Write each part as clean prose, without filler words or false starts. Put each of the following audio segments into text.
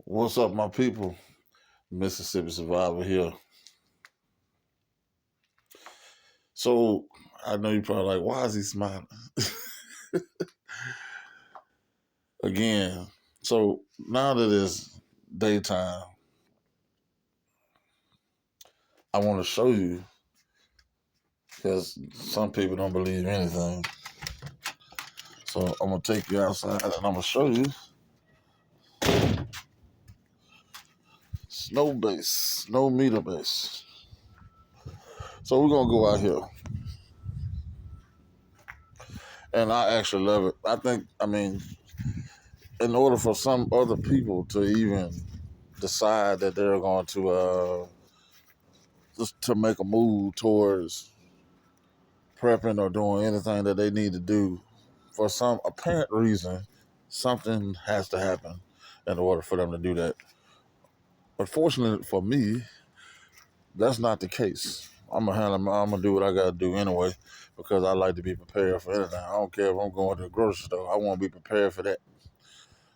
What's up, my people? Mississippi Survivor here. So, I know you're probably like, why is he smiling? Again, so now that it's daytime, I want to show you, because some people don't believe anything. So, I'm going to take you outside and I'm going to show you snow base, snow meter base. So, we're going to go out here. And I actually love it. In order for some other people to even decide that they're going to just to make a move towards prepping or doing anything that they need to do, for some apparent reason, something has to happen in order for them to do that. But fortunately for me, that's not the case. I'm gonna do what I gotta do anyway, because I like to be prepared for anything. I don't care if I'm going to the grocery store. I want to be prepared for that.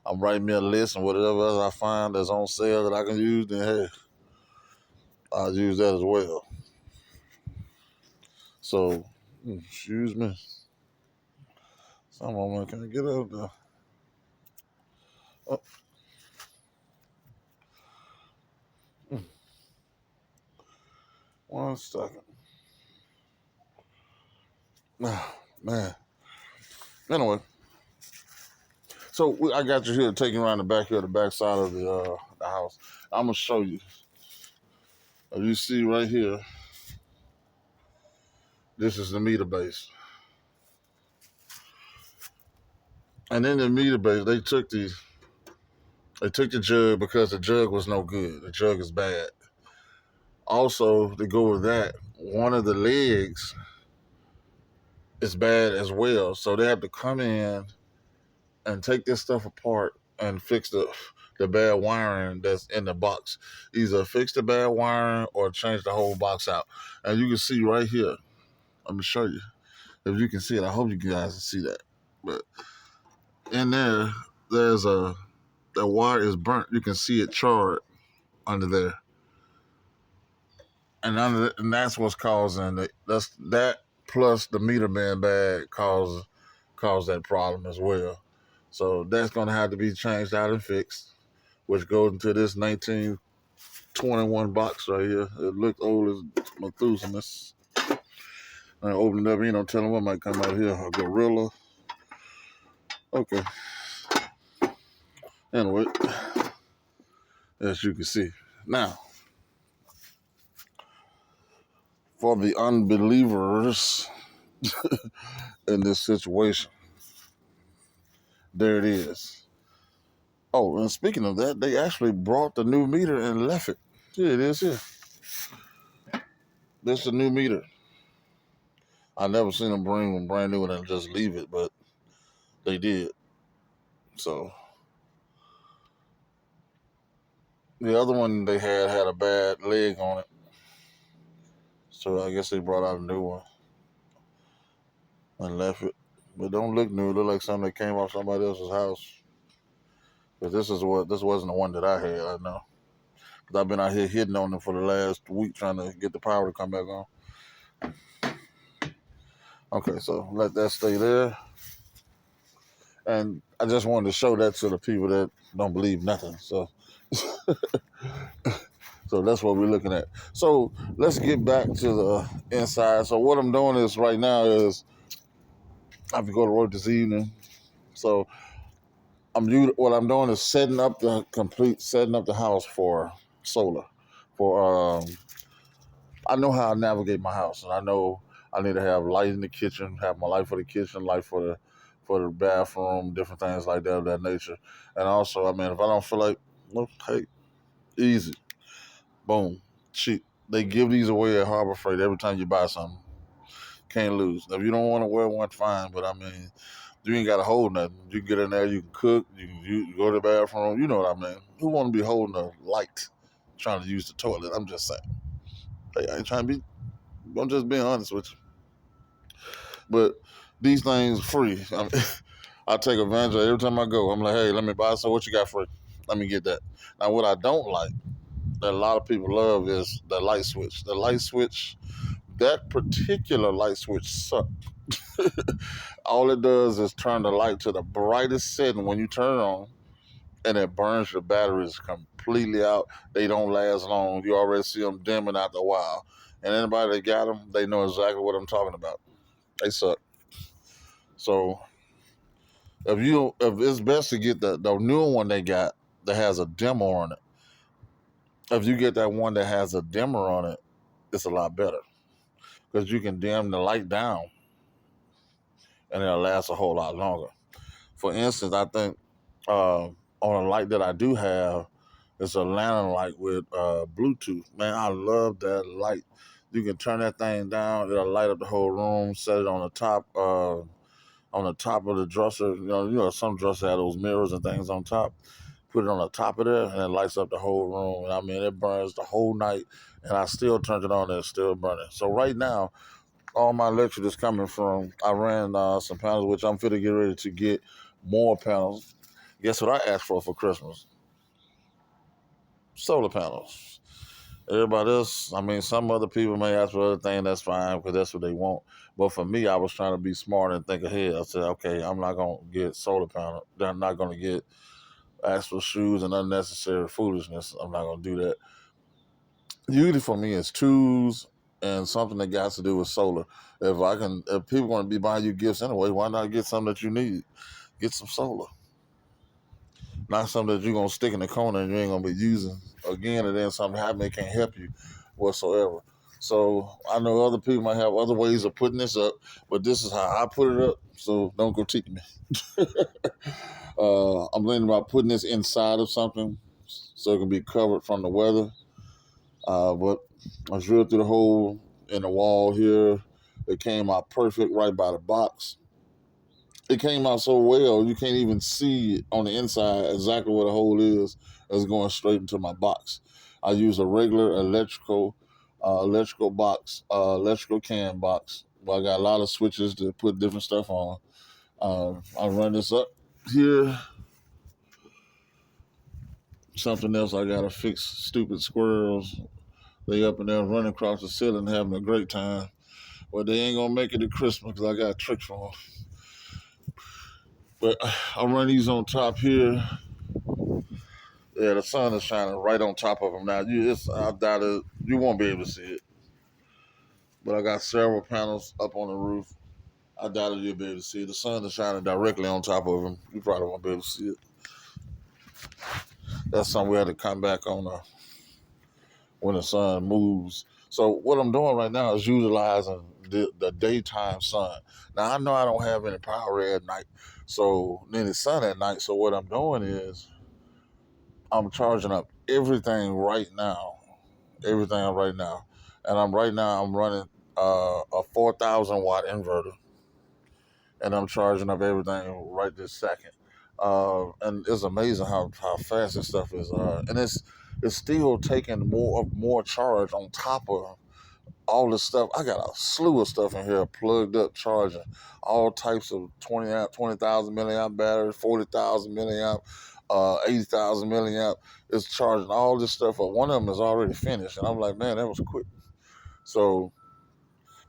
I'm writing me a list, and whatever else I find that's on sale that I can use, then hey, I'll use that as well. So, excuse me. Someone can I get up there? Oh, one second. Oh, man. Anyway, so I got you here taking around the back here, the back side of the house. I'm gonna show you. As you see right here, this is the meter base, and in the meter base, they took the jug because the jug was no good. The jug is bad. Also, to go with that, one of the legs is bad as well. So they have to come in and take this stuff apart and fix the bad wiring that's in the box. Either fix the bad wiring or change the whole box out. And you can see right here. Let me show you. If you can see it, I hope you guys can see that. But in there, the wire is burnt. You can see it charred under there. And that's what's causing it. That plus the meter being bad cause that problem as well. So that's gonna have to be changed out and fixed, which goes into this 1921 box right here. It looked old as Methuselah. I open it up, tell them what might come out here. A gorilla. Okay. Anyway, as you can see. Now, for the unbelievers in this situation, there it is. Oh, and speaking of that, they actually brought the new meter and left it. Here it is here. This is a new meter. I never seen them bring one brand new one and just leave it, but they did. So the other one they had a bad leg on it. So I guess they brought out a new one and left it. But don't look new. It look like something that came off somebody else's house. But this wasn't the one that I had, I know. Because I've been out here hitting on them for the last week trying to get the power to come back on. Okay, so let that stay there. And I just wanted to show that to the people that don't believe nothing. So so that's what we're looking at. So let's get back to the inside. So what I'm doing is right now is I have to go to work this evening. So what I'm doing is setting up the house for solar. For I know how I navigate my house, and I know I need to have light in the kitchen, have my light for the kitchen, light for the bathroom, different things like that of that nature. And also, if I don't feel like, well, hey, easy, boom, cheap. They give these away at Harbor Freight every time you buy something. Can't lose. If you don't want to wear one, fine. But you ain't got to hold nothing. You get in there, you can cook, you go to the bathroom. You know what I mean? Who want to be holding a light, trying to use the toilet? I'm just saying. Hey, I ain't trying to be. I'm just being honest with you. But these things free. I take advantage of it every time I go. I'm like, hey, let me buy some. What you got free? Let me get that. Now, what I don't like that a lot of people love is the light switch. The light switch, that particular light switch sucks. All it does is turn the light to the brightest setting when you turn it on, and it burns your batteries completely out. They don't last long. You already see them dimming after a while. And anybody that got them, they know exactly what I'm talking about. They suck. So if it's best to get the newer one they got that has a dimmer on it. If you get that one that has a dimmer on it, it's a lot better because you can dim the light down and it'll last a whole lot longer. For instance, I think on a light that I do have, it's a lantern light with Bluetooth. Man, I love that light. You can turn that thing down; it'll light up the whole room. Set it on the top of the dresser. Some dressers have those mirrors and things on top. Put it on the top of there, and it lights up the whole room. And I mean, it burns the whole night, and I still turned it on, and it's still burning. So right now, all my electric is coming from. I ran some panels, which I'm fit to get ready to get more panels. Guess what I asked for Christmas? Solar panels. Everybody else, I mean, some other people may ask for other things. That's fine because that's what they want. But for me, I was trying to be smart and think ahead. I said, okay, I'm not gonna get solar panel. They're not gonna get ask for shoes and unnecessary foolishness. I'm not gonna do that. Usually for me, it's tools and something that got to do with solar. If people want to be buying you gifts anyway, why not get something that you need? Get some solar, not something that you're gonna stick in the corner and you ain't gonna be using again, and then something happen it can't help you whatsoever. So I know other people might have other ways of putting this up, but this is how I put it up. So don't critique me. I'm thinking about putting this inside of something so it can be covered from the weather. But I drilled through the hole in the wall here. It came out perfect right by the box. It came out so well you can't even see on the inside exactly where the hole is. It's going straight into my box. I use a regular electrical box, electrical can box. Well, I got a lot of switches to put different stuff on. I run this up here. Something else I gotta fix. Stupid squirrels. They up and down running across the ceiling having a great time. But they ain't gonna make it to Christmas because I got tricks for them. But I run these on top here. Yeah, the sun is shining right on top of them now. I doubt it. You won't be able to see it. But I got several panels up on the roof. I doubt it you'll be able to see it. The sun is shining directly on top of them. You probably won't be able to see it. That's something we had to come back on when the sun moves. So what I'm doing right now is utilizing the daytime sun. Now I know I don't have any power at night, so then it's sun at night. So what I'm doing is I'm charging up everything right now, and I'm running a 4,000 watt inverter, and I'm charging up everything right this second. And it's amazing how fast this stuff is, and it's still taking more charge on top of all this stuff. I got a slew of stuff in here plugged up, charging all types of 20,000 milliamp batteries, 40,000 milliamp, 80,000 milliamp. It's charging all this stuff up. One of them is already finished, and I'm like, man, that was quick. So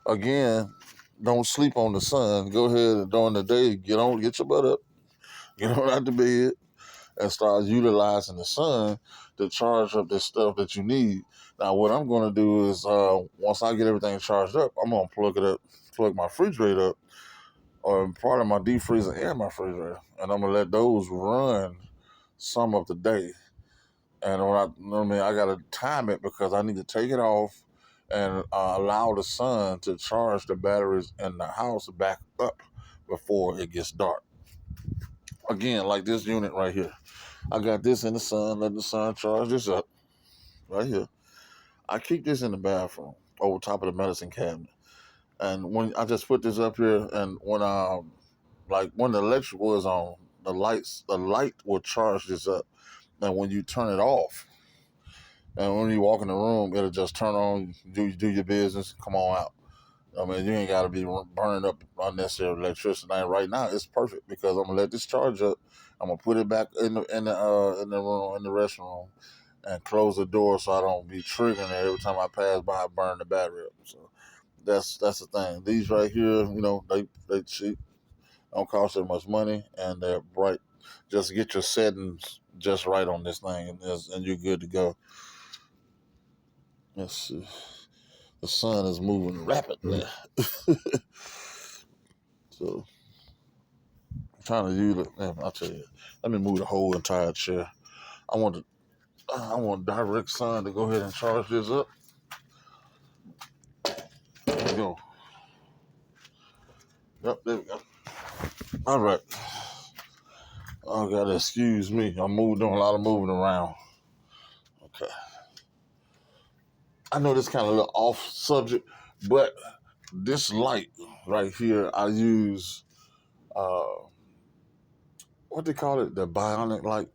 again, don't sleep on the sun. Go ahead and during the day, get your butt up, get on out the bed, and start utilizing the sun to charge up this stuff that you need. Now, what I'm going to do is once I get everything charged up, I'm going to plug my refrigerator up, or part of my deep freezer and my refrigerator, and I'm going to let those run some of the day. And I got to time it because I need to take it off and allow the sun to charge the batteries in the house back up before it gets dark. Again, like this unit right here. I got this in the sun, letting the sun charge this up right here. I keep this in the bathroom over top of the medicine cabinet. And when I just put this up here, and when the electrical is on, the light will charge this up. And when you turn it off, and when you walk in the room, it'll just turn on, do your business, come on out. I mean, you ain't got to be burning up unnecessary electricity. And right now, it's perfect because I'm gonna let this charge up, I'm gonna put it back in the room in the restroom and close the door so I don't be triggering it every time I pass by. I burn the battery up. So that's the thing. These right here, they cheap, don't cost that much money, and they're bright. Just get your settings just right on this thing, and you're good to go. Let's see. The sun is moving rapidly, so I'm trying to use it. Man, I'll tell you. Let me move the whole entire chair. I want direct sun to go ahead and charge this up. There we go. Yep, there we go. All right. Oh, gotta excuse me. I'm doing a lot of moving around. Okay. I know this kind of a little off subject, but this light right here, I use uh, what they call it, the bionic light.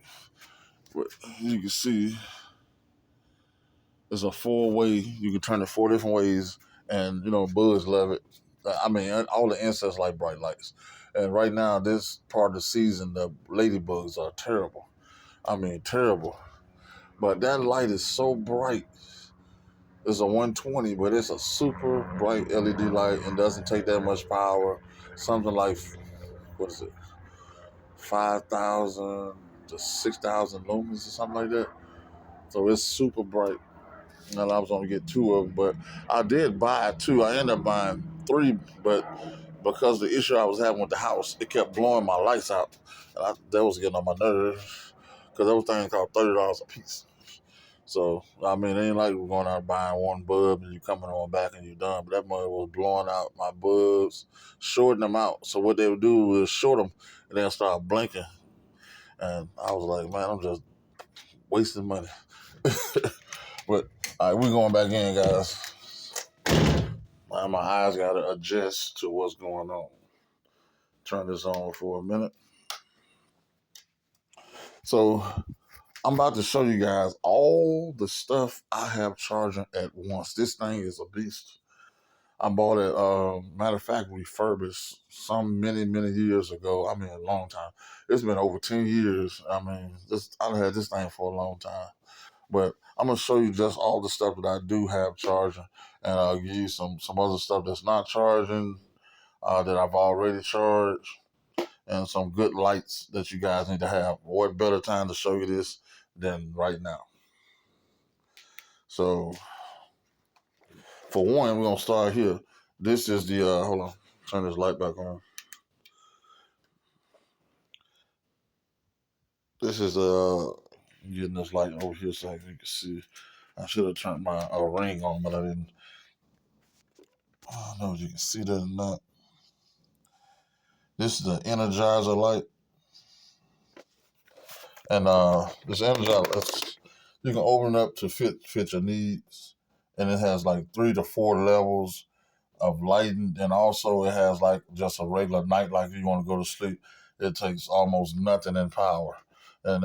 You can see it's a 4-way. You can turn it 4 different ways, and birds love it. I mean, all the insects like bright lights. And right now, this part of the season, the ladybugs are terrible. I mean, terrible. But that light is so bright. It's a 120, but it's a super bright LED light and doesn't take that much power. Something like, what is it, 5,000 to 6,000 lumens or something like that. So it's super bright. And I was going to get two of them, but I did buy two. I ended up buying three, but because the issue I was having with the house, it kept blowing my lights out. And that was getting on my nerves because those things cost $30 a piece. So, I mean, it ain't like we're going out and buying one bulb and you coming on back and you done. But that mother was blowing out my bulbs, shorting them out. So what they would do is short them and then start blinking. And I was like, man, I'm just wasting money. But, all right, we're going back in, guys. My eyes got to adjust to what's going on. Turn this on for a minute. So I'm about to show you guys all the stuff I have charging at once. This thing is a beast. I bought it, matter of fact, refurbished some many years ago. I mean, a long time. It's been over 10 years. I mean, I've had this thing for a long time. But I'm going to show you just all the stuff that I do have charging. And I'll give you some other stuff that's not charging, that I've already charged, and some good lights that you guys need to have. What better time to show you this than right now? So, for one, we're going to start here. This is the, hold on, turn this light back on. This is getting this light over here so you can see. I should have turned my ring on, but I didn't. I don't know if you can see that or not. This is the Energizer light, and this Energizer, you can open it up to fit your needs, and it has like 3 to 4 levels of lighting, and also it has like just a regular night light if you want to go to sleep. It takes almost nothing in power, and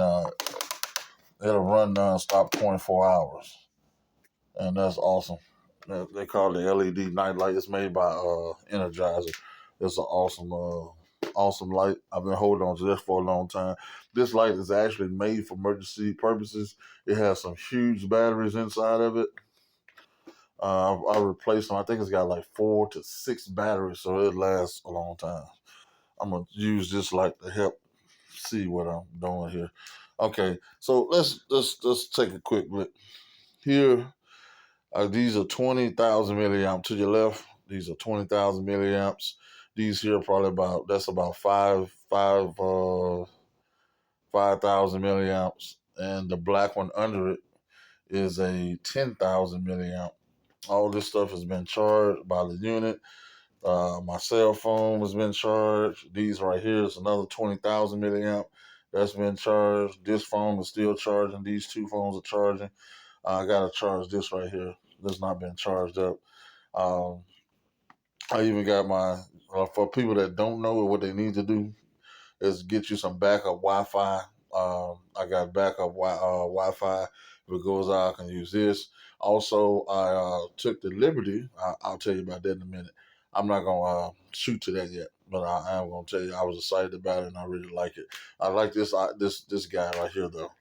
it'll run non-stop 24 hours, and that's awesome. They call it the LED night light. It's made by Energizer. It's an awesome light. I've been holding on to this for a long time. This light is actually made for emergency purposes. It has some huge batteries inside of it. I replaced them. I think it's got like 4 to 6 batteries, so it lasts a long time. I'm gonna use this light to help see what I'm doing here. Okay, so let's take a quick look here. These are 20,000 milliamps to your left. These are 20,000 milliamps. These here are probably about 5,000 milliamps, and the black one under it is a 10,000 milliamp. All this stuff has been charged by the unit. My cell phone has been charged. These right here is another 20,000 milliamp that's been charged. This phone is still charging. These two phones are charging. I gotta charge this right here. This not been charged up. Um, I even got for people that don't know what they need to do is get you some backup Wi-Fi. I got backup Wi-Fi. If it goes out, I can use this. Also, I took the liberty. I'll tell you about that in a minute. I'm not gonna shoot to that yet, but I am gonna tell you I was excited about it and I really like it. I like this guy right here though.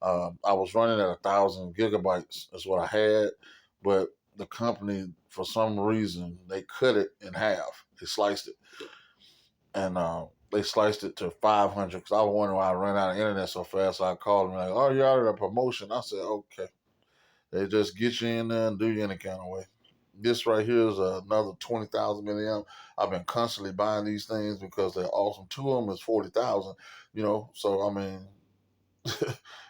I was running at 1,000 gigabytes. That's what I had, but the company for some reason they cut it in half. They sliced it, and they sliced it to 500. Because I was wondering why I ran out of internet so fast. So I called them like, "Oh, you're out of the promotion." I said, "Okay." They just get you in there and do you any kind of way. This right here is another 20,000 milliamp. I've been constantly buying these things because they're awesome. Two of them is 40,000. So I mean,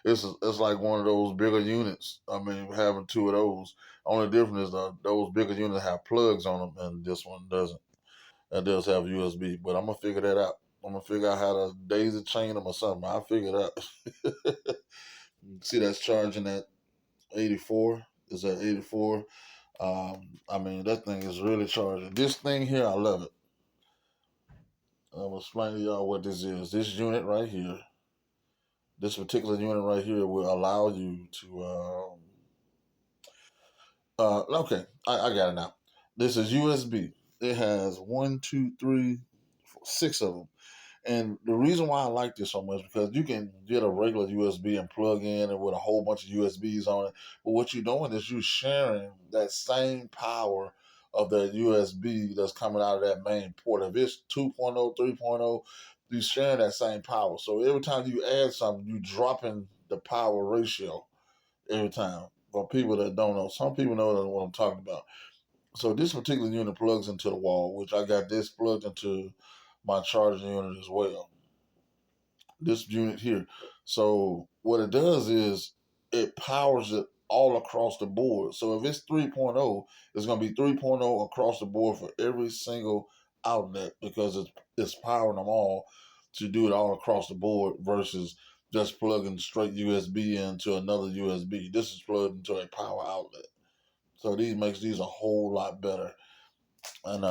it's like one of those bigger units. I mean, having two of those. Only difference is those bigger units have plugs on them, and this one doesn't. It does have USB, but I'm gonna figure that out. I'm gonna figure out how to daisy chain them or something. I'll figure it out. See, that's charging at 84. Is at 84. I mean, that thing is really charging. This thing here, I love it. I'm gonna explain to y'all what this is. This unit right here, this particular unit right here will allow you to okay, I got it now. This is USB. It has one, two, three, four, six of them. And the reason why I like this so much because you can get a regular USB and plug in it with a whole bunch of USBs on it. But what you're doing is you're sharing that same power of that USB that's coming out of that main port. If it's 2.0, 3.0, you're sharing that same power. So every time you add something, you're dropping the power ratio every time. For people that don't know, some people know what I'm talking about. So this particular unit plugs into the wall, which I got this plugged into my charging unit as well. This unit here. So what it does is it powers it all across the board. So if it's 3.0, it's going to be 3.0 across the board for every single outlet because it's powering them all to do it all across the board versus just plugging straight USB into another USB. This is plugged into a power outlet. So these makes these a whole lot better. And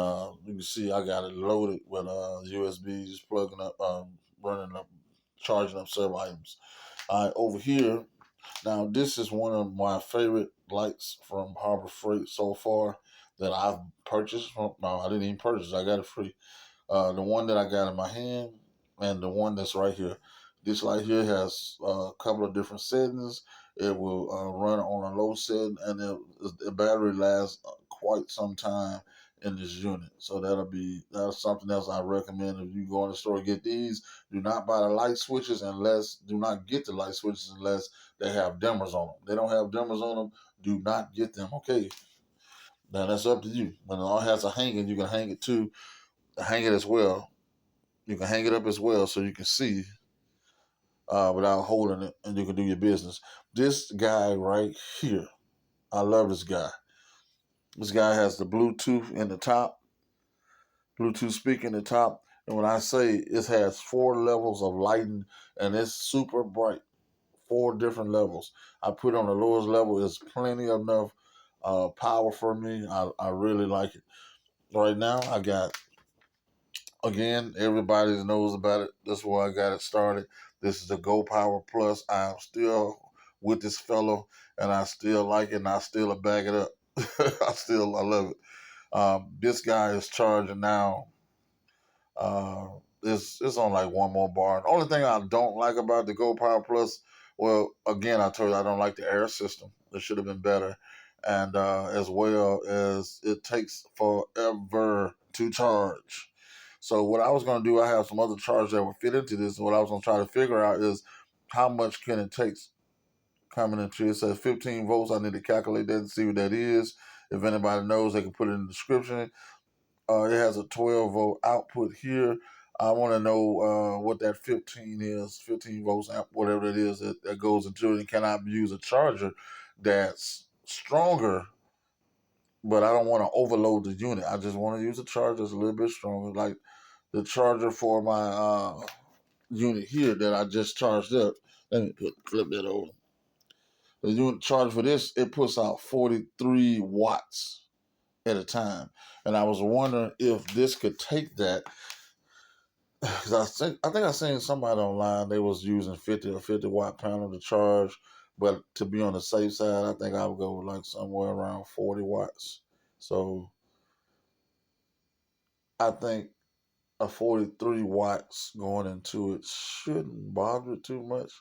you can see I got it loaded with USB, just plugging up, running up, charging up several items. All right, over here, now this is one of my favorite lights from Harbor Freight so far that I've purchased. No, I didn't even purchase, I got it free. The one that I got in my hand and the one that's right here. This light here has a couple of different settings. It will run on a low setting, and the battery lasts quite some time in this unit. So that's something else I recommend if you go in the store and get these. Do not buy the light switches do not get the light switches unless they have dimmers on them. They don't have dimmers on them. Do not get them. Okay. Now that's up to you. When it all has a hanging, you can hang it too. Hang it as well. You can hang it up as well so you can see without holding it and you can do your business. This guy right here, I love this guy. This guy has the Bluetooth in the top, Bluetooth speaker in the top. And when I say it has 4 levels of lighting and it's super bright, 4 different levels. I put on the lowest level, it's plenty enough power for me. I really like it. Right now, I got again, everybody knows about it. That's why I got it started. This is the Go Power Plus. I'm still with this fellow, and I still like it, and I still back it up. I love it. This guy is charging now. Uh, it's on like one more bar. The only thing I don't like about the Go Power Plus, well, again, I told you I don't like the air system. It should have been better, and as well as it takes forever to charge. So what I was going to do, I have some other chargers that would fit into this. What I was going to try to figure out is how much can it take coming into it. It says 15 volts. I need to calculate that and see what that is. If anybody knows, they can put it in the description. It has a 12-volt output here. I want to know what that 15 is, 15 volts amp, whatever it is that goes into it. And can I use a charger that's stronger, but I don't want to overload the unit. I just want to use a charger that's a little bit stronger, like the charger for my unit here that I just charged up. Let me flip that over. The unit charge for this, it puts out 43 watts at a time. And I was wondering if this could take that. Because I think I seen somebody online, they was using 50 watt panel to charge. But to be on the safe side, I think I would go with like somewhere around 40 watts. So I think a 43 watts going into it shouldn't bother it too much.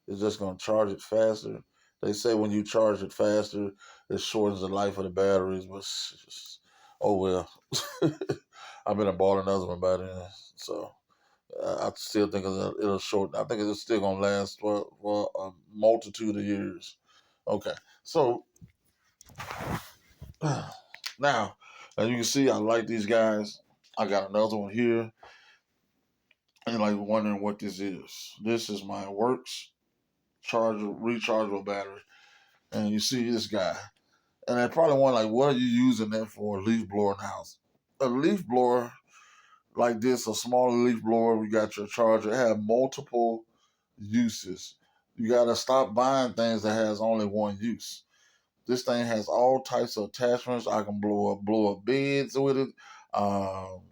It's just going to charge it faster. They say when you charge it faster, it shortens the life of the batteries, but oh well. I've been bought another one by then, so I still think it'll shorten. I think it's still going to last for a multitude of years. Okay, so now, as you can see, I like these guys. I got another one here. And like wondering what this is. This is my Works charger, rechargeable battery. And you see this guy. And I probably wonder, like, what are you using that for? A leaf blower in the house. A leaf blower like this, a smaller leaf blower, we got your charger, have multiple uses. You gotta stop buying things that has only one use. This thing has all types of attachments. I can blow up beds with it. Um,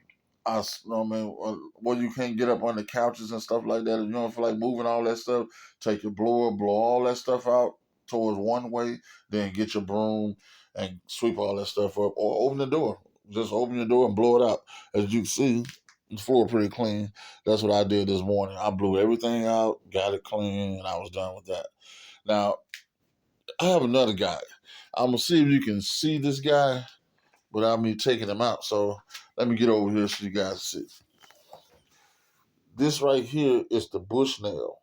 I mean, well, you can't get up on the couches and stuff like that. If you don't feel like moving all that stuff, take your blower, blow all that stuff out towards one way, then get your broom and sweep all that stuff up, or open the door. Just open your door and blow it out. As you can see, the floor pretty clean. That's what I did this morning. I blew everything out, got it clean, and I was done with that. Now, I have another guy. I'm gonna see if you can see this guy without me taking him out. So let me get over here so you guys see. This right here is the Bushnell.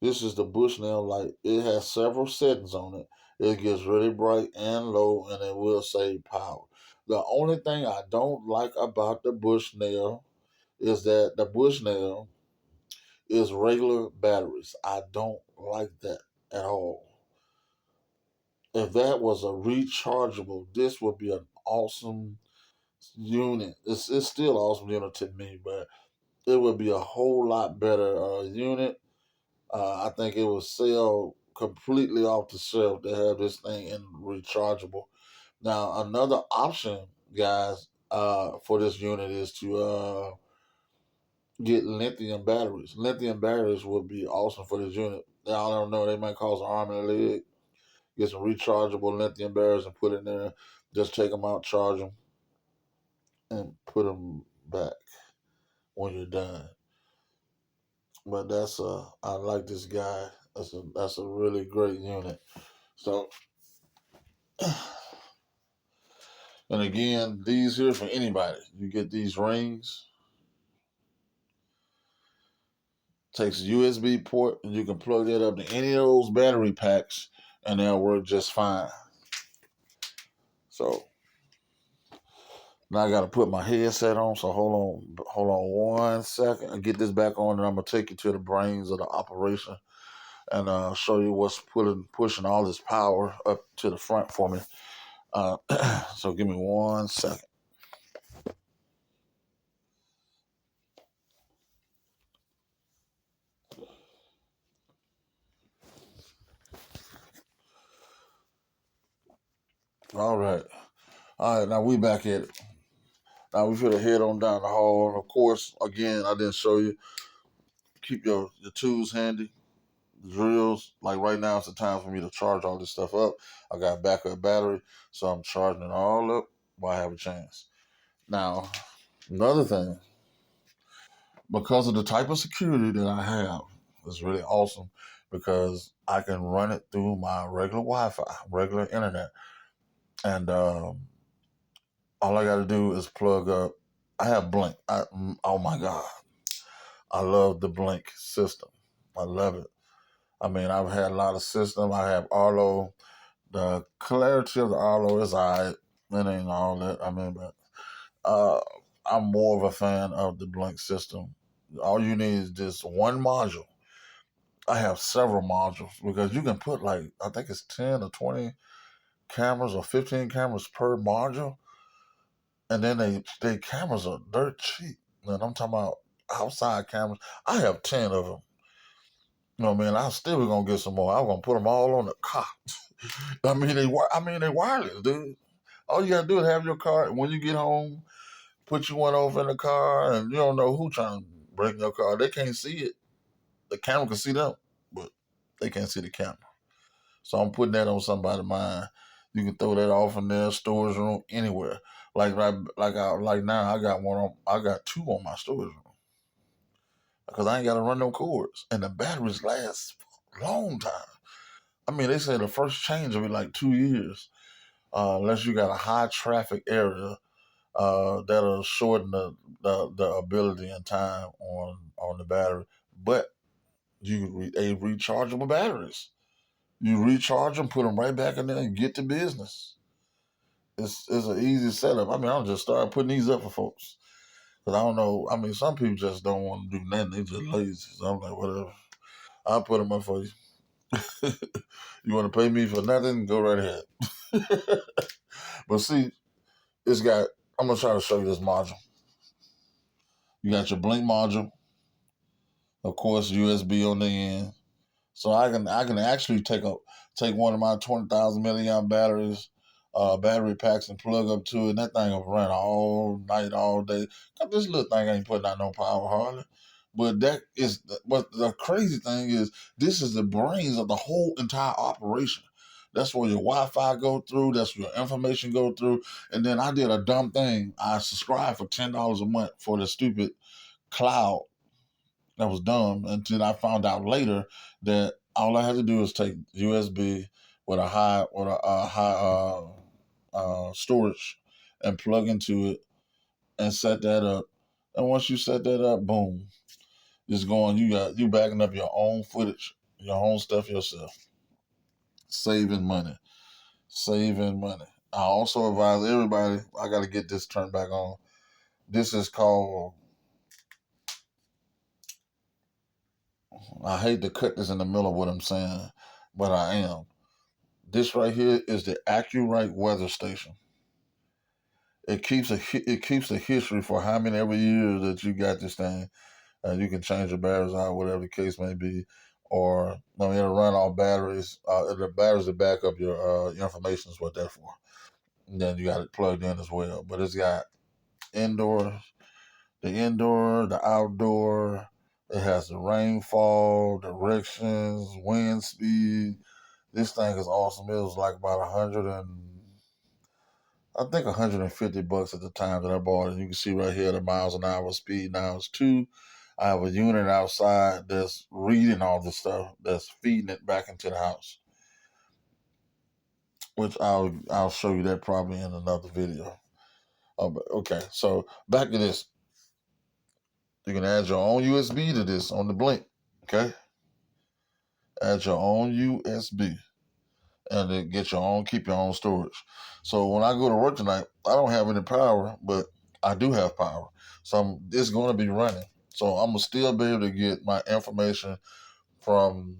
This is the Bushnell light. It has several settings on it. It gets really bright and low, and it will save power. The only thing I don't like about the Bushnell is that the Bushnell is regular batteries. I don't like that at all. If that was a rechargeable, this would be an awesome unit. It's still an awesome unit to me, but it would be a whole lot better unit. I think it would sell completely off the shelf to have this thing in rechargeable. Now, another option, guys, for this unit is to get lithium batteries. Lithium batteries would be awesome for this unit. Now, I don't know, they might cost an arm and a leg. Get some rechargeable lithium batteries and put it in there. Just take them out, charge them, and put them back when you're done. But I like this guy. That's a really great unit. So, and again, these here for anybody. You get these rings. Takes a USB port, and you can plug that up to any of those battery packs, and they'll work just fine. So now I got to put my headset on. So hold on 1 second. I get this back on, and I'm gonna take you to the brains of the operation and show you what's pushing all this power up to the front for me. So give me 1 second. All right. All right, now we back at it. Now we should have head on down the hall. And of course, again, I didn't show you. Keep your tools handy, drills. Like right now, it's the time for me to charge all this stuff up. I got a backup battery, so I'm charging it all up while I have a chance. Now, another thing, because of the type of security that I have, it's really awesome because I can run it through my regular Wi-Fi, regular internet, and all I got to do is plug up. I have Blink. Oh my God, I love the Blink system. I love it. I mean, I've had a lot of systems. I have Arlo. The clarity of the Arlo is alright. It ain't all that. I mean, but uh, I'm more of a fan of the Blink system. All you need is just one module. I have several modules because you can put like I think it's 10 or 20 cameras or 15 cameras per module, and then they cameras are dirt cheap. And I'm talking about outside cameras. I have 10 of them. You know, man, I still be gonna get some more. I'm gonna put them all on the car. they wireless, dude. All you gotta do is have your car. When you get home, put you one over in the car, and you don't know who trying to break your car. They can't see it. The camera can see them, but they can't see the camera. So I'm putting that on somebody's mind. You can throw that off in their storage room anywhere. Like now, I got two on my storage room because I ain't got to run no cords, and the batteries last a long time. I mean, they say the first change will be like 2 years, unless you got a high traffic area. That'll shorten the ability and time on the battery, but a rechargeable batteries. You recharge them, put them right back in there, and get to business. It's an easy setup. I mean, I'll just start putting these up for folks. Because I don't know. I mean, some people just don't want to do nothing. They just lazy. So I'm like, whatever. I'll put them up for you. You want to pay me for nothing? Go right ahead. But see, I'm going to try to show you this module. You got your Blink module. Of course, USB on the end. So I can actually take one of my 20,000 milliamp batteries, battery packs, and plug up to it, and that thing will run all night, all day. 'Cause this little thing ain't putting out no power hardly. But the crazy thing is, this is the brains of the whole entire operation. That's where your Wi-Fi go through. That's where your information go through. And then I did a dumb thing. I subscribed for $10 a month for the stupid cloud. That was dumb until I found out later that all I had to do is take USB with a high storage and plug into it and set that up. And once you set that up, boom, it's going. You backing up your own footage, your own stuff yourself, saving money, saving money. I also advise everybody. I got to get this turned back on. This is called. I hate to cut this in the middle of what I'm saying, but I am. This right here is the AccuRite weather station. It keeps a history for how many every year that you got this thing, and you can change your batteries out, whatever the case may be, or I mean it'll run off batteries. The batteries to back up your information is what that's for. And then you got it plugged in as well. But it's got indoor, the outdoor. It has the rainfall, directions, wind speed. This thing is awesome. It was like about 150 bucks at the time that I bought it. You can see right here the miles an hour speed. Now it's 2. I have a unit outside that's reading all this stuff, that's feeding it back into the house. Which I'll show you that probably in another video. Okay, so back to this. You can add your own USB to this on the Blink. Okay, add your own USB and then keep your own storage. So when I go to work tonight, I don't have any power, but I do have power. So it's going to be running. So I'm going to still be able to get my information from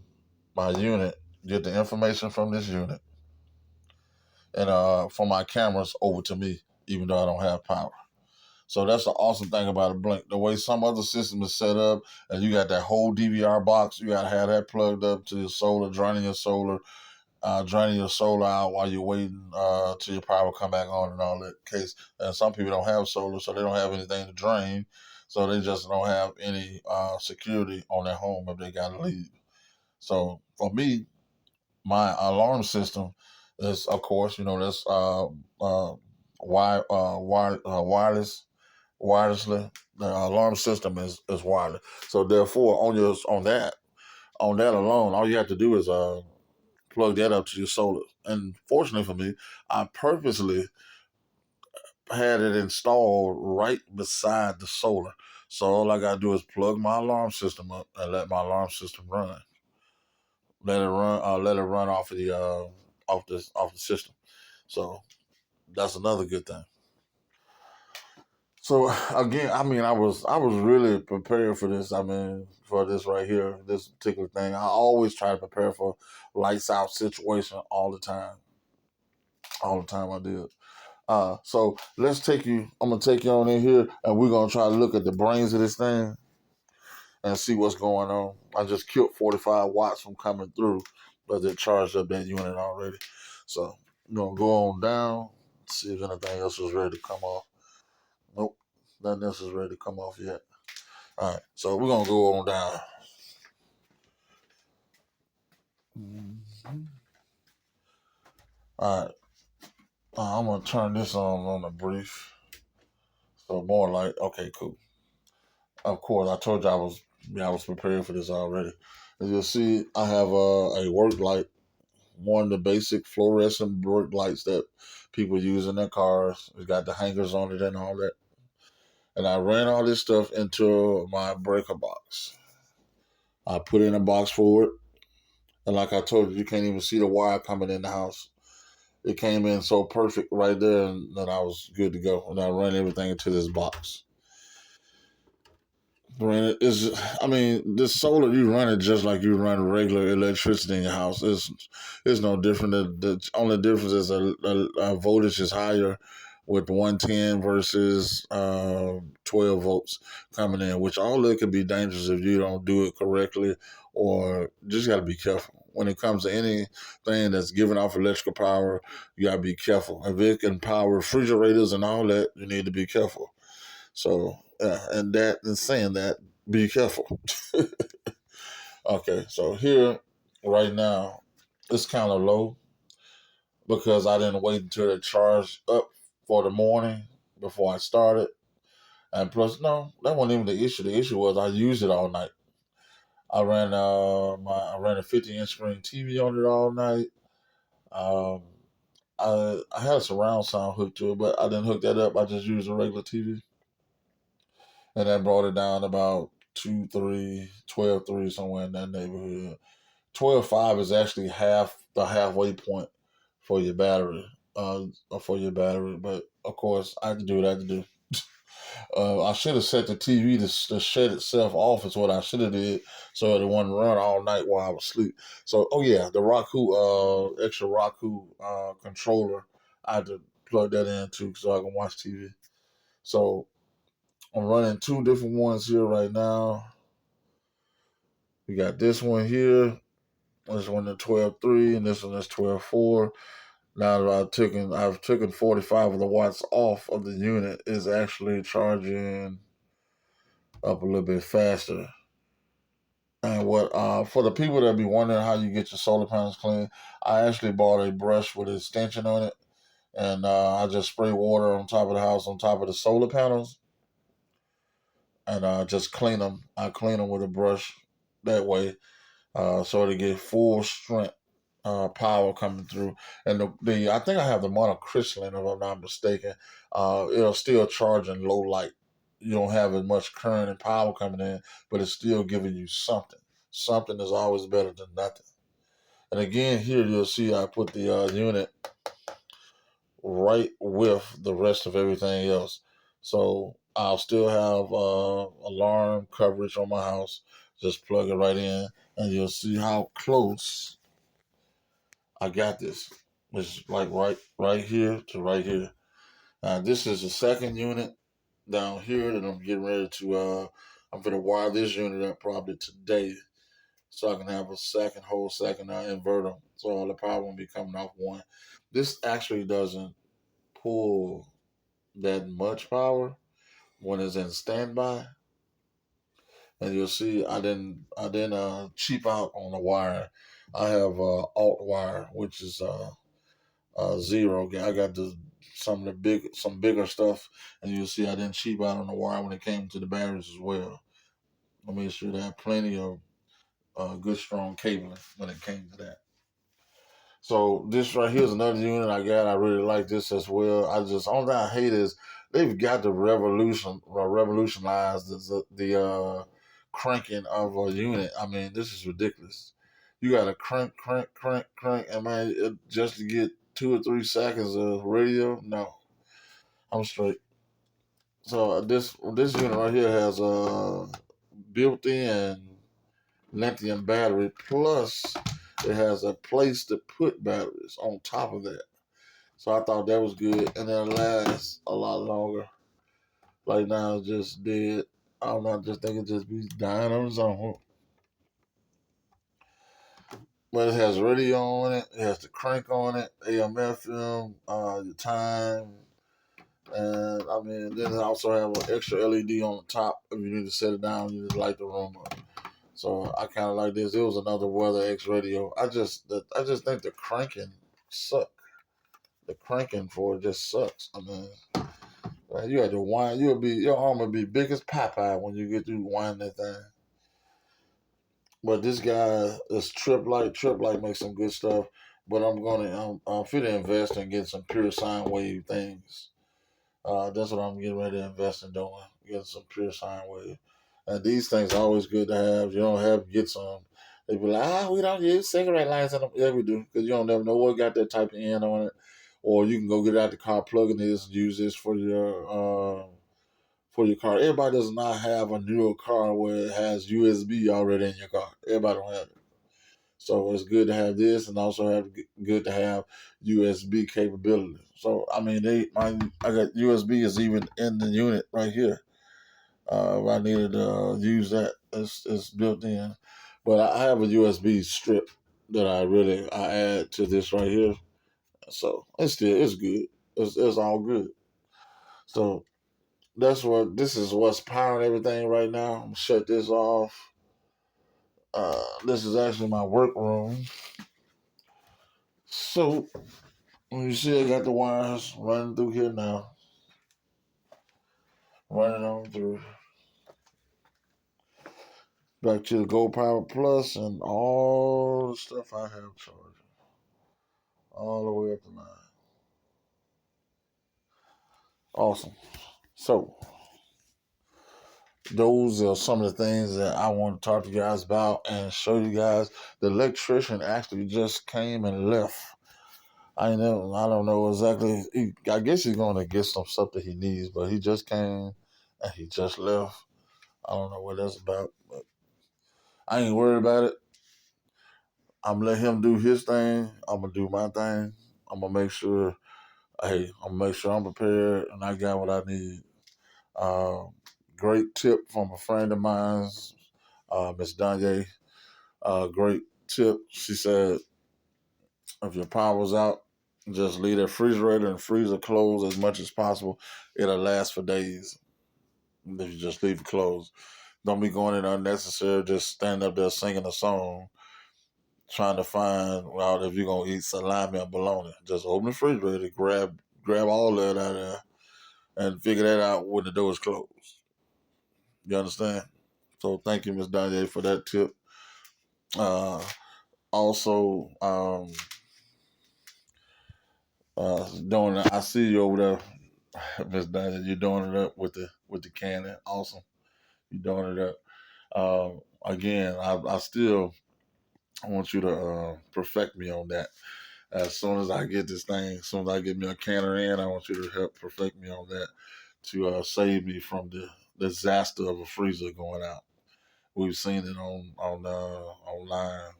my unit, get the information from this unit, and from my cameras over to me, even though I don't have power. So that's the awesome thing about a Blink. The way some other system is set up, and you got that whole DVR box, you got to have that plugged up to your solar, draining your solar out while you're waiting till your power come back on and all that case. And some people don't have solar, so they don't have anything to drain, so they just don't have any security on their home if they got to leave. So for me, my alarm system is, of course, that's wirelessly. The alarm system is wireless. So therefore, on that alone, all you have to do is plug that up to your solar. And fortunately for me, I purposely had it installed right beside the solar. So all I gotta do is plug my alarm system up and let my alarm system run. Let it run off of the system. So that's another good thing. So again, I mean, I was really prepared for this. I mean, for this right here, this particular thing. I always try to prepare for lights out situation all the time. All the time I did. So let's take you. I'm gonna take you on in here, and we're gonna try to look at the brains of this thing and see what's going on. I just killed 45 watts from coming through, but it charged up that unit already. So I'm gonna go on down, see if anything else is ready to come off. Nope, nothing else is ready to come off yet. All right, so we're gonna go on down. Mhm. All right, I'm gonna turn this on a brief. So more like, okay, cool. Of course, I told you I was prepared for this already. As you'll see, I have a work light, one of the basic fluorescent work lights that people use in their cars. It's got the hangers on it and all that. And I ran all this stuff into my breaker box. I put in a box for it, and like I told you, you can't even see the wire coming in the house. It came in so perfect right there, and then I was good to go. And I ran everything into this box. Granted, I mean, this solar, you run it just like you run regular electricity in your house. It's no different. The only difference is a voltage is higher with 110 versus 12 volts coming in, which all it could be dangerous if you don't do it correctly, or just got to be careful. When it comes to anything that's giving off electrical power, you got to be careful. If it can power refrigerators and all that, you need to be careful. So, and saying that, be careful. Okay, so here, right now, it's kind of low because I didn't wait until it charged up for the morning before I started. And plus, no, that wasn't even the issue. The issue was I used it all night. I ran a 50-inch screen TV on it all night. Um, I had a surround sound hooked to it, but I didn't hook that up. I just used a regular TV. And that brought it down about 12.3 somewhere in that neighborhood. 12.5 is actually the halfway point for your battery, But of course, I can do what I can do. I should have set the TV to shut itself off. Is what I should have did, so it wouldn't run all night while I was asleep. So, oh yeah, the Roku, extra Roku controller, I had to plug that in too, so I can watch TV. So I'm running two different ones here right now. We got this one here. This one is 12.3, and this one is 12.4. Now that I've taken 45 of the watts off of the unit, is actually charging up a little bit faster. And what for the people that be wondering how you get your solar panels clean, I actually bought a brush with an extension on it, and I just spray water on top of the house, on top of the solar panels, and just clean them. I clean them with a brush that way, so to get full strength power coming through. And the I think I have the monocrystalline, if I'm not mistaken. It'll still charge in low light. You don't have as much current and power coming in, but it's still giving you something. Something is always better than nothing. And again, here you'll see I put the unit right with the rest of everything else. So I'll still have alarm coverage on my house. Just plug it right in, and you'll see how close I got this. It's like right here to right here. This is the second unit down here that I'm getting ready to. I'm gonna wire this unit up probably today, so I can have a whole second inverter, so all the power won't be coming off one. This actually doesn't pull that much power when it's in standby, and you'll see I didn't cheap out on the wire. I have alt wire, which is zero. I got some bigger stuff, and you'll see I didn't cheap out on the wire when it came to the batteries as well. I made sure to have plenty of good strong cabling when it came to that. So this right here is another unit I got. I really like this as well. Only thing I hate is they've got to revolutionize the cranking of a unit. I mean, this is ridiculous. You got to crank, and man, just to get 2 or 3 seconds of radio. No, I'm straight. So this unit right here has a built-in lithium battery, plus it has a place to put batteries on top of that. So I thought that was good, and it lasts a lot longer. Like now, it's just dead. I don't know, I just think it just be dying on its own. But it has radio on it. It has the crank on it, AM, FM, your time, and I mean, then it also have an extra LED on the top. If you need to set it down, you just light the room up. So I kind of like this. It was another Weather X radio. I just think the cranking suck. the cranking for it just sucks. I mean, man, you had to wind. Your arm will be big as Popeye when you get through winding that thing. But this guy is Trip Light. Trip Light makes some good stuff. But I'm fit to invest and get some pure sine wave things. That's what I'm getting ready to invest in doing. Getting some pure sine wave. And these things are always good to have. You don't have get some. They be like, we don't use cigarette lights in them. Yeah, we do, because you don't never know what got that type of end on it. Or you can go get it out the car, plug in this, use this for your car. Everybody does not have a newer car where it has USB already in your car. Everybody don't have it. So it's good to have this, and also good to have USB capability. So I mean, I got USB is even in the unit right here. If I needed to use that, it's built in. But I have a USB strip that I add to this right here. So it's good. It's all good. So this is what's powering everything right now. I'm gonna shut this off. This is actually my workroom. So you see, I got the wires running through here now, running on through back to the Go Power Plus and all the stuff I have charging all the way up to 9. Awesome. So those are some of the things that I want to talk to you guys about and show you guys. The electrician actually just came and left. I know. I don't know exactly. I guess he's going to get some stuff that he needs, but he just came and he just left. I don't know what that's about, but I ain't worried about it. I'm gonna let him do his thing. I'm gonna do my thing. I'm gonna make sure. Hey, I'm gonna make sure I'm prepared and I got what I need. Uh, Great tip from a friend of mine, Miss Danye. Great tip. She said, if your power's out, just leave the refrigerator and freezer closed as much as possible. It'll last for days if you just leave it closed. Don't be going in unnecessary. Just stand up there singing a song, trying to find out if you're gonna eat salami or bologna. Just open the refrigerator, grab all that out of there, and figure that out when the door is closed. You understand? So thank you, Miss Danye, for that tip. Uh, Also, doing. I see you over there, Miss Danya. You're doing it up with the cannon. Awesome. You're doing it up. Again, I still want you to perfect me on that. As soon as I get this thing, as soon as I get me a canner in, I want you to help perfect me on that to save me from the disaster of a freezer going out. We've seen it on online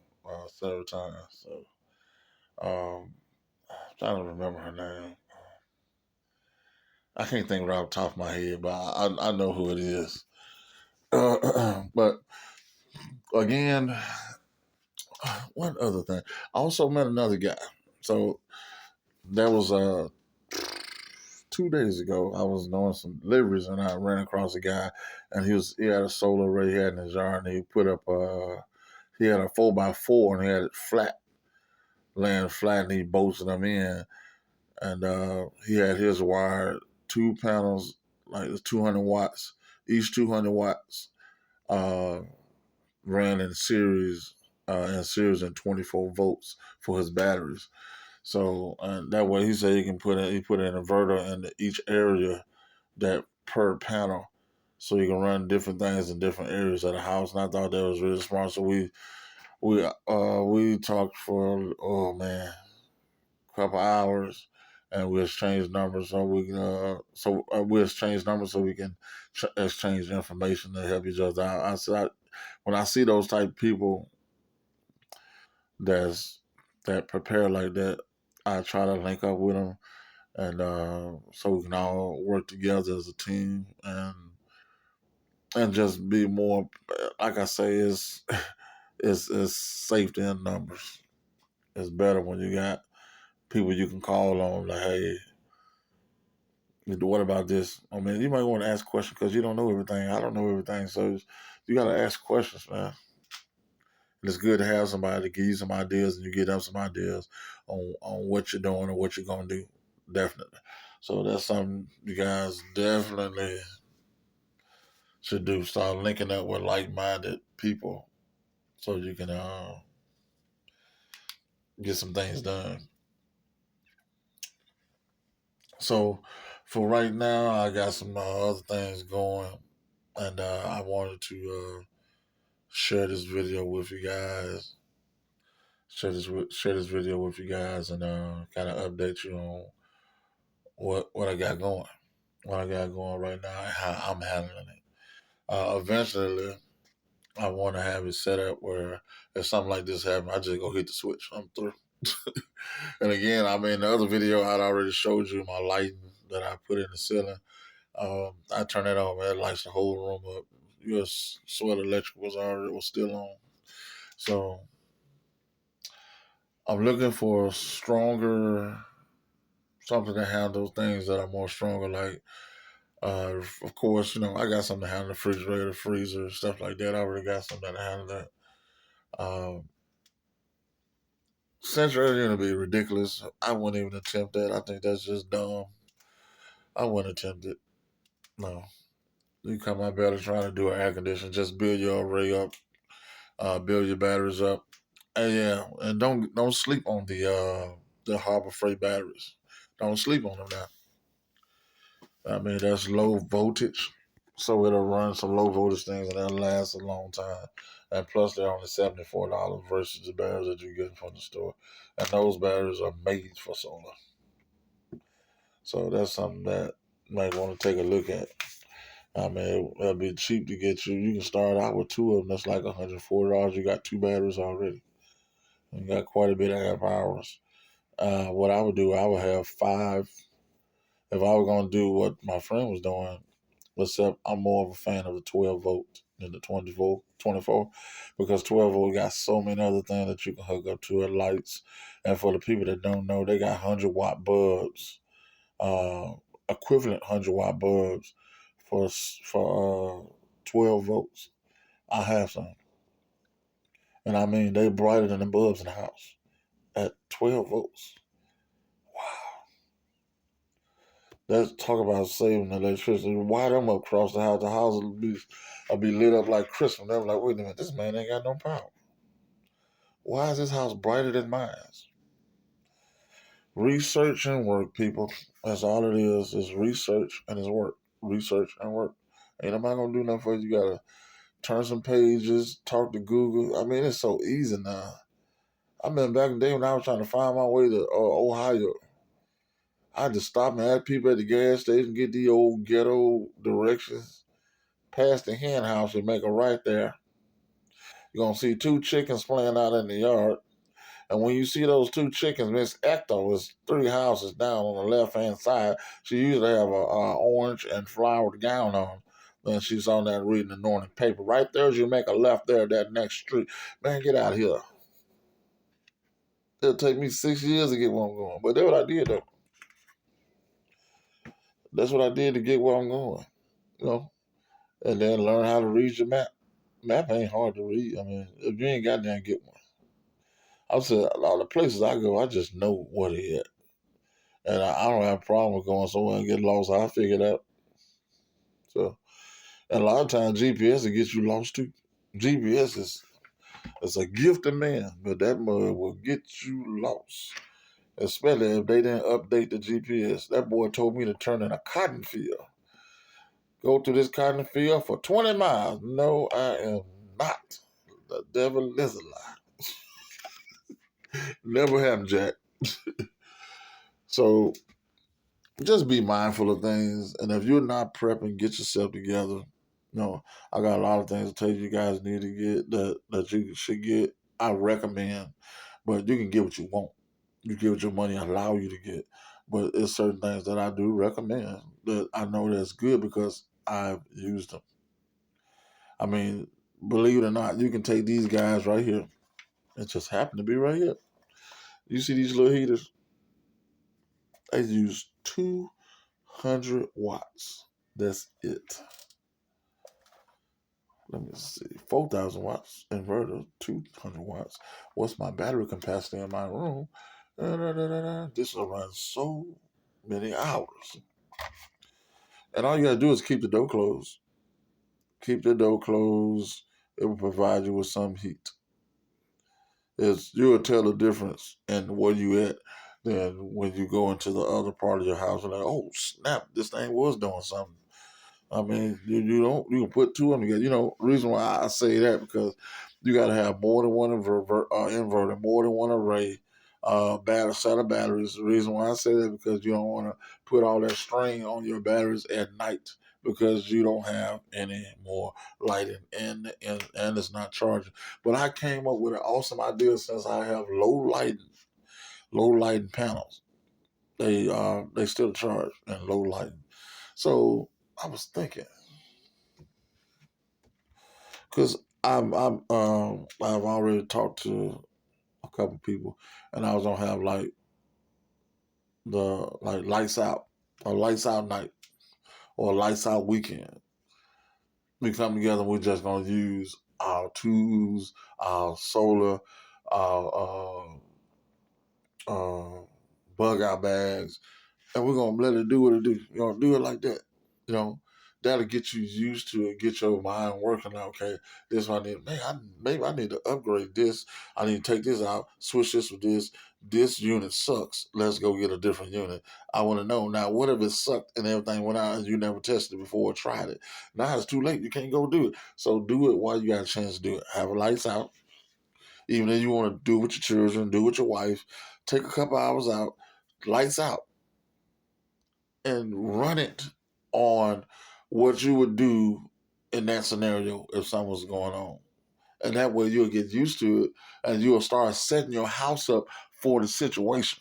several times. So I'm trying to remember her name. I can't think right off the top of my head, but I know who it is. But again, one other thing. I also met another guy. So that was 2 days ago. I was doing some deliveries and I ran across a guy, and he had a solar array he had in his yard, and he put up he had a 4x4 and he had it flat, laying flat, and he bolted them in, and he had his wired 2 panels, like 200 watts, each 200 watts. Uh, Ran in series and 24 volts for his batteries. So that way he said he put an inverter in each area that per panel, so you can run different things in different areas of the house. And I thought that was really smart. So we talked for, oh man, a couple hours, and we exchanged numbers we exchange numbers so we can exchange information to help each other out. When I see those type of people that's that prepare like that, I try to link up with them, and so we can all work together as a team and just be more. Like I say, it's safety in numbers. It's better when you got people you can call on. Like, hey, what about this? I mean, you might want to ask questions because you don't know everything. I don't know everything, so you got to ask questions, man. And it's good to have somebody to give you some ideas, and you get them some ideas on what you're doing and what you're gonna do. Definitely. So that's something you guys definitely should do. Start linking up with like-minded people so you can get some things done. So for right now, I got some other things going, and I wanted to share this video with you guys. Share this video with you guys, and kind of update you on what I got going, what I got going right now, and how I'm handling it. Eventually, I want to have it set up where if something like this happens, I just go hit the switch. I'm through. And again, I mean, the other video I'd already showed you my lighting that I put in the ceiling. I turn it on, man. It lights the whole room up. You swear the electric was still on. So I'm looking for a stronger something to handle things that are more stronger. Like, of course, I got something to handle the refrigerator, freezer, stuff like that. I already got something to handle that. Central air unit be ridiculous. I wouldn't even attempt that. I think that's just dumb. I wouldn't attempt it. No. You come out better trying to do an air conditioner. Just build your array up, build your batteries up. And yeah, and don't sleep on the Harbor Freight batteries. Don't sleep on them now. I mean, that's low voltage, so it'll run some low voltage things and that'll last a long time. And plus, they're only $74 versus the batteries that you get from the store. And those batteries are made for solar. So that's something that you might want to take a look at. I mean, it'll be cheap to get you. You can start out with two of them. That's like $140. You got two batteries already. You got quite a bit of amp hours. What I would do, I would have five. If I were going to do what my friend was doing, except I'm more of a fan of the 12 volt than the 24, because 12 volt got so many other things that you can hook up to it, lights. And for the people that don't know, they got 100-watt bulbs, equivalent 100-watt bulbs for 12 volts. I have some. And I mean, they brighter than the bulbs in the house at 12 volts. Wow. Let's talk about saving electricity. Why them up across the house? The house will be lit up like Christmas. They're like, wait a minute, this man ain't got no power. Why is this house brighter than mine? Research and work, people. That's all it is research and it's work. Research and work. Ain't nobody gonna do nothing for you. You gotta turn some pages, talk to Google. I mean, it's so easy now. I mean, back in the day when I was trying to find my way to Ohio, I had to stop and ask people at the gas station, get the old ghetto directions, past the hen house and make a right there. You're going to see two chickens playing out in the yard. And when you see those two chickens, Miss Ecto is 3 houses down on the left-hand side. She usually have a orange and flowered gown on. Then she's on there reading the morning paper. Right there as you make a left there, that next street. Man, get out of here. It'll take me 6 years to get where I'm going. But that's what I did, though. That's what I did to get where I'm going. You know, and then learn how to read your map. Map ain't hard to read. I mean, if you ain't got there, get one. I said a lot of places I go, I just know what it is. And I don't have a problem with going somewhere and get lost. I figure it out. So, and a lot of times GPS will get you lost too. GPS is a gift of man, but that mud will get you lost. Especially if they didn't update the GPS. That boy told me to turn in a cotton field. Go to this cotton field for 20 miles. No, I am not. The devil is a lie. Never happened, Jack. So just be mindful of things. And if you're not prepping, get yourself together. I got a lot of things to tell you guys need to get that you should get. I recommend, but you can get what you want. You get what your money allow you to get. But it's certain things that I do recommend that I know that's good because I've used them. I mean, believe it or not, you can take these guys right here. It just happened to be right here. You see these little heaters? They use 200 watts. That's it. let me see, 4,000 watts inverter, 200 watts. What's my battery capacity in my room? This will run so many hours. And all you gotta do is keep the door closed. Keep the door closed. It will provide you with some heat. You'll tell the difference in where you at than when you go into the other part of your house and like, oh snap, this thing was doing something. I mean, you can put two of them together. Reason why I say that because you got to have more than one inverter, more than one array, set of batteries. The reason why I say that because you don't want to put all that strain on your batteries at night because you don't have any more lighting and it's not charging. But I came up with an awesome idea since I have low lighting panels. They still charge and low lighting. So I was thinking. Because I've already talked to a couple people, and I was gonna have like lights out night or lights out weekend. We come together and we're just gonna use our tools, our solar, our bug out bags, and we're gonna let it do what it do. Do it like that. You know, that'll get you used to it, get your mind working. Okay, this one I need. Maybe I need to upgrade this. I need to take this out, switch this with this. This unit sucks. Let's go get a different unit. I want to know now. What if it sucked and everything went out and you never tested it before or tried it? Now it's too late. You can't go do it. So do it while you got a chance to do it. Have the lights out. Even if you want to do it with your children, do it with your wife. Take a couple hours out. Lights out and run it on what you would do in that scenario if something was going on. And that way you'll get used to it and you'll start setting your house up for the situation.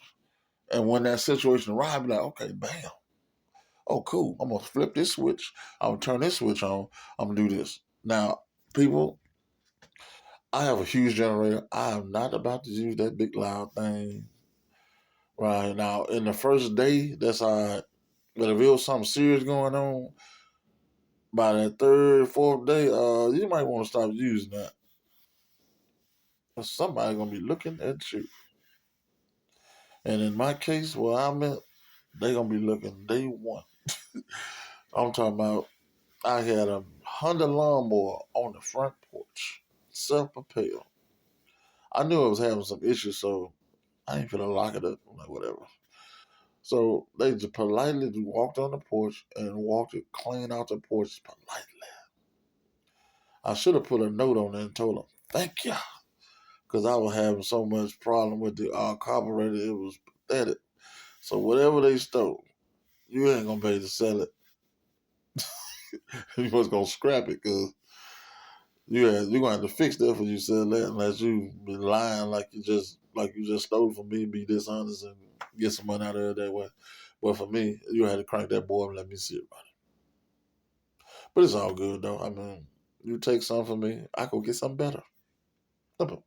And when that situation arrives, like, okay, bam. Oh, cool. I'm going to flip this switch. I'm going to turn this switch on. I'm going to do this. Now, people, I have a huge generator. I am not about to use that big loud thing right now. In the first day, that's all right. But if it was something serious going on, by that third, fourth day, you might want to stop using that. Cause somebody gonna be looking at you. And in my case, where I'm at, they gonna be looking day one. I'm talking about I had a Honda lawnmower on the front porch, self-propelled. I knew I was having some issues, so I ain't finna lock it up. I'm like, whatever. So they just politely walked on the porch and walked it clean out the porch politely. I should have put a note on it and told them, thank you. Because I was having so much problem with the carburetor, it was pathetic. So whatever they stole, you ain't gonna be able to sell it. You was gonna scrap it because you're gonna have to fix that for you sell that unless you be lying like you just stole from me, be dishonest and get some money out of it that way. But for me, you had to crank that board and let me see about it. But it's all good though. I mean, you take something from me, I go get something better. Simple.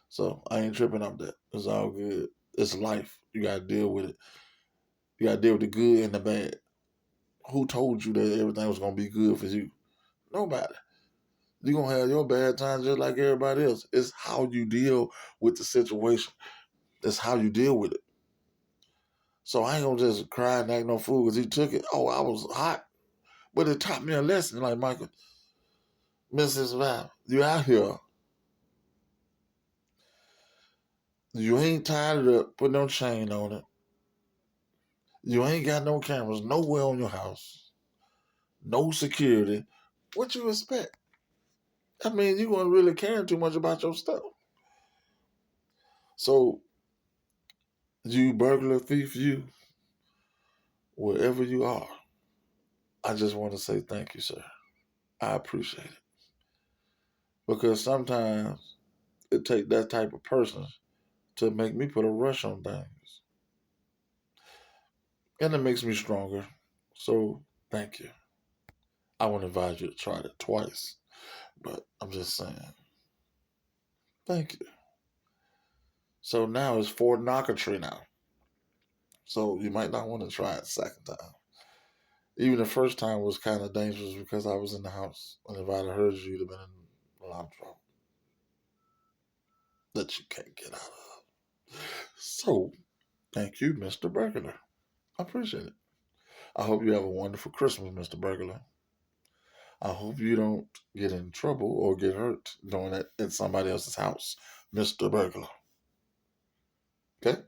So I ain't tripping off that. It's all good. It's life. You gotta deal with it. You gotta deal with the good and the bad. Who told you that everything was gonna be good for you? Nobody. You're gonna have your bad times just like everybody else. It's how you deal with the situation. It's how you deal with it. So I ain't gonna just cry and act no fool because he took it. Oh, I was hot. But it taught me a lesson. Like, Michael, Mrs. Val, you out here. You ain't tied it up, put no chain on it. You ain't got no cameras nowhere on your house. No security. What you expect? I mean, you weren't really caring too much about your stuff. So, you burglar thief, you, wherever you are, I just want to say thank you, sir. I appreciate it. Because sometimes it takes that type of person to make me put a rush on things. And it makes me stronger. So, thank you. I wouldn't advise you to try it twice. But I'm just saying, thank you. So now it's Fort Knocker Tree now. So you might not want to try it second time. Even the first time was kind of dangerous because I was in the house. And if I'd have heard you, you'd have been in a lot of trouble that you can't get out of. So, thank you, Mr. Burglar. I appreciate it. I hope you have a wonderful Christmas, Mr. Burglar. I hope you don't get in trouble or get hurt doing it at somebody else's house, Mr. Burglar. Okay?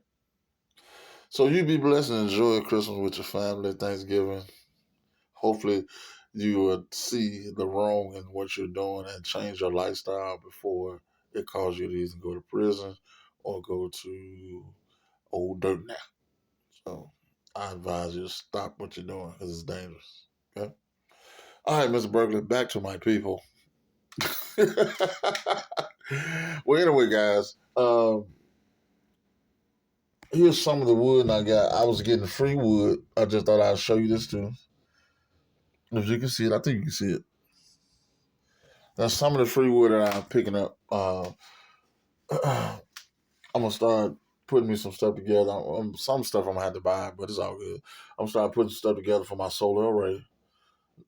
So you be blessed and enjoy Christmas with your family, Thanksgiving. Hopefully you would see the wrong in what you're doing and change your lifestyle before it causes you to either go to prison or go to old dirt now. So I advise you to stop what you're doing because it's dangerous. Okay? All right, Mr. Burglar, back to my people. Well, anyway, guys, here's some of the wood I got. I was getting free wood. I just thought I'd show you this too. If you can see it, I think you can see it. That's some of the free wood that I'm picking up. I'm gonna start putting me some stuff together. Some stuff I'm gonna have to buy, but it's all good. I'm gonna start putting stuff together for my solar array.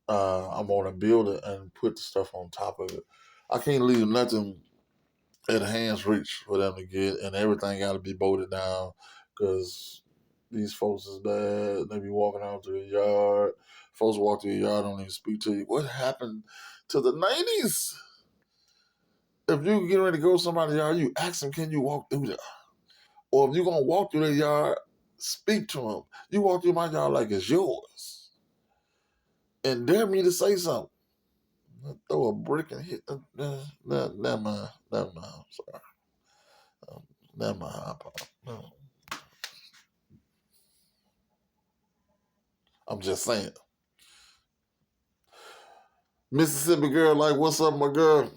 I'm gonna build it and put the stuff on top of it. I can't leave nothing at hand's reach for them to get, and everything got to be bolted down because these folks is bad. They be walking out to the yard. Folks walk to the yard, don't even speak to you. What happened to the 90s? If you get ready to go to somebody's yard, you ask them, can you walk through there? Or if you're going to walk through their yard, speak to them. You walk through my yard like it's yours. And dare me to say something. Throw a brick and hit. Never mind. Never mind. I'm sorry. Never mind. No. I'm just saying. Mississippi girl, like, what's up, my girl?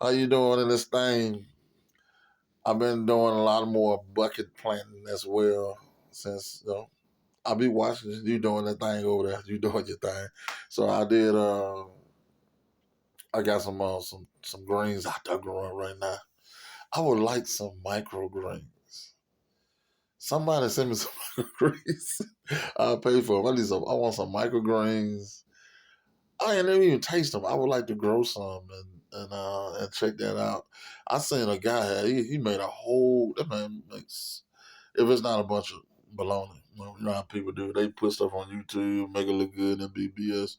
How you doing in this thing? I've been doing a lot more bucket planting as well since, I be watching you doing that thing over there. You doing your thing. So I did. I got some greens out there growing right now. I would like some microgreens. Somebody send me some microgreens. I'll pay for them. I want some microgreens. I ain't never even taste them. I would like to grow some and check that out. I seen a guy he made a whole that man makes if it's not a bunch of baloney. You know how people do. They put stuff on YouTube, make it look good and be BS.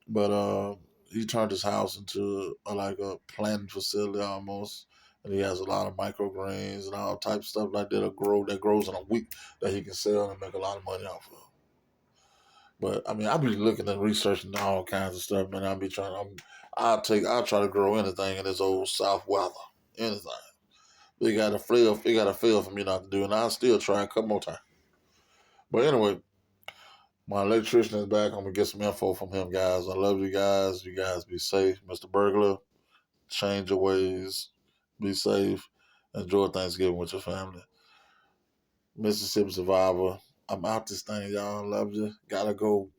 But he turned his house into like a planting facility almost. And he has a lot of microgreens and all types of stuff like that grows in a week that he can sell and make a lot of money off of. But I mean, I be looking and researching all kinds of stuff, man. I'll try to grow anything in this old South weather, anything. It got to fail for me not to do, and I'll still try a couple more times. But anyway, my electrician is back. I'm gonna get some info from him, guys. I love you guys. You guys be safe, Mr. Burglar. Change your ways. Be safe. Enjoy Thanksgiving with your family. Mississippi Survivor. I'm out this thing, y'all. Love you. Gotta go.